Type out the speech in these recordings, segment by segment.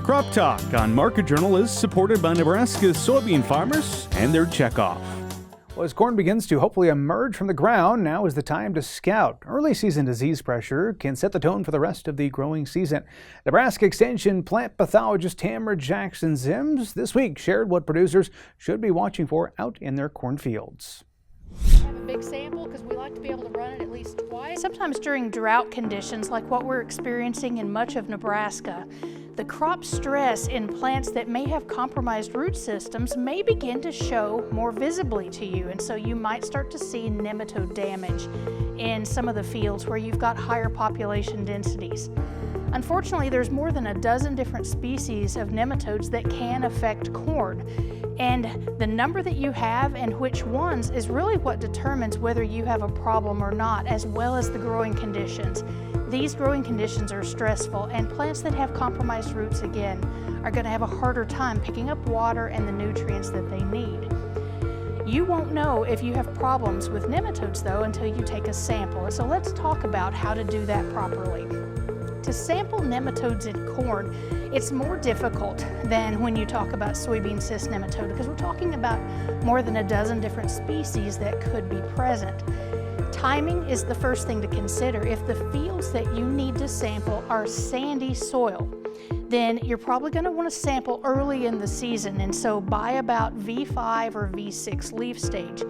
Crop Talk on Market Journal is supported by Nebraska's soybean farmers and their checkoff. Well, as corn begins to hopefully emerge from the ground, now is the time to scout. Early season disease pressure can set the tone for the rest of the growing season. Nebraska Extension plant pathologist Tamra Jackson-Ziems this week shared what producers should be watching for out in their cornfields. Have a big sample because we like to be able to run it at least twice. Sometimes during drought conditions like what we're experiencing in much of Nebraska, the crop stress in plants that may have compromised root systems may begin to show more visibly to you, and so you might start to see nematode damage in some of the fields where you've got higher population densities. Unfortunately, there's more than a dozen different species of nematodes that can affect corn, and the number that you have and which ones is really what determines whether you have a problem or not, as well as the growing conditions. These growing conditions are stressful, and plants that have compromised roots again are going to have a harder time picking up water and the nutrients that they need. You won't know if you have problems with nematodes though until you take a sample, and so let's talk about how to do that properly. To sample nematodes in corn, it's more difficult than when you talk about soybean cyst nematode because we're talking about more than a dozen different species that could be present. Timing is the first thing to consider. If the fields that you need to sample are sandy soil, then you're probably going to want to sample early in the season, and so by about V5 or V6 leaf stage.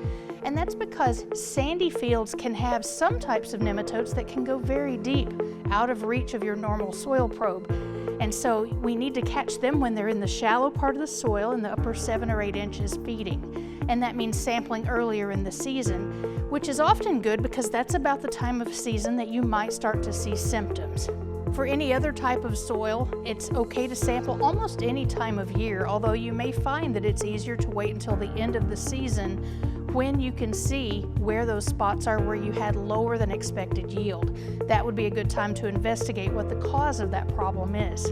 And that's because sandy fields can have some types of nematodes that can go very deep, out of reach of your normal soil probe. And so we need to catch them when they're in the shallow part of the soil in the upper 7 or 8 inches feeding. And that means sampling earlier in the season, which is often good because that's about the time of season that you might start to see symptoms. For any other type of soil, it's okay to sample almost any time of year, although you may find that it's easier to wait until the end of the season when you can see where those spots are where you had lower than expected yield. That would be a good time to investigate what the cause of that problem is.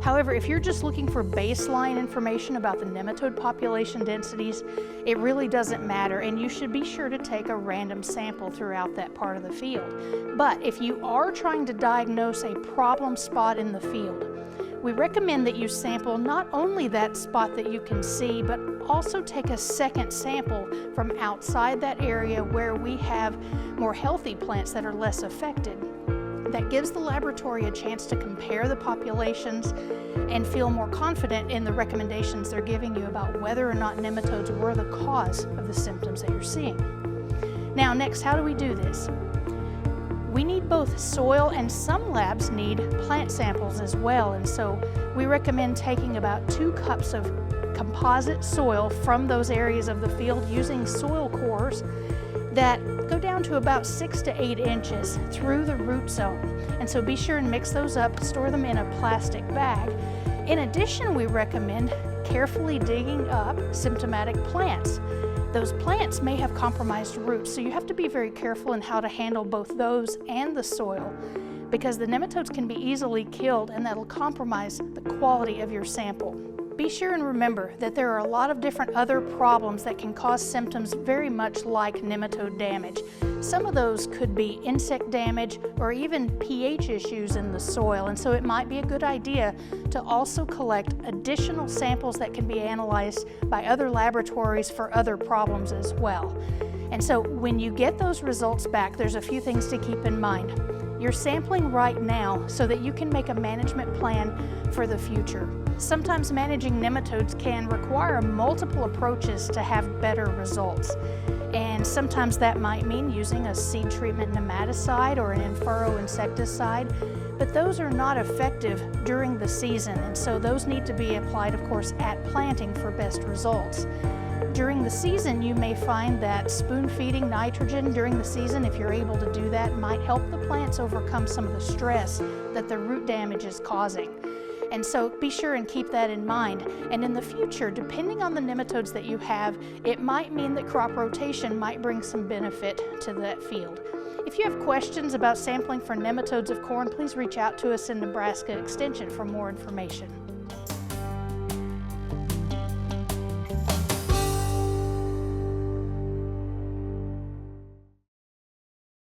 However, if you're just looking for baseline information about the nematode population densities, it really doesn't matter, and you should be sure to take a random sample throughout that part of the field. But if you are trying to diagnose a problem spot in the field, we recommend that you sample not only that spot that you can see, but also take a second sample from outside that area where we have more healthy plants that are less affected. That gives the laboratory a chance to compare the populations and feel more confident in the recommendations they're giving you about whether or not nematodes were the cause of the symptoms that you're seeing. Now, next, how do we do this? We need both soil, and some labs need plant samples as well, and so we recommend taking about 2 cups of composite soil from those areas of the field using soil cores that go down to about 6 to 8 inches through the root zone. And so be sure and mix those up, store them in a plastic bag. In addition, we recommend carefully digging up symptomatic plants. Those plants may have compromised roots, so you have to be very careful in how to handle both those and the soil, because the nematodes can be easily killed and that'll compromise the quality of your sample. Be sure and remember that there are a lot of different other problems that can cause symptoms very much like nematode damage. Some of those could be insect damage or even pH issues in the soil, and so it might be a good idea to also collect additional samples that can be analyzed by other laboratories for other problems as well. And so when you get those results back, there's a few things to keep in mind. You're sampling right now so that you can make a management plan for the future. Sometimes managing nematodes can require multiple approaches to have better results. And sometimes that might mean using a seed treatment nematicide or an in-furrow insecticide, but those are not effective during the season, and so those need to be applied, of course, at planting for best results. During the season, you may find that spoon feeding nitrogen during the season, if you're able to do that, might help the plants overcome some of the stress that the root damage is causing. And so be sure and keep that in mind. And in the future, depending on the nematodes that you have, it might mean that crop rotation might bring some benefit to that field. If you have questions about sampling for nematodes of corn, please reach out to us in Nebraska Extension for more information.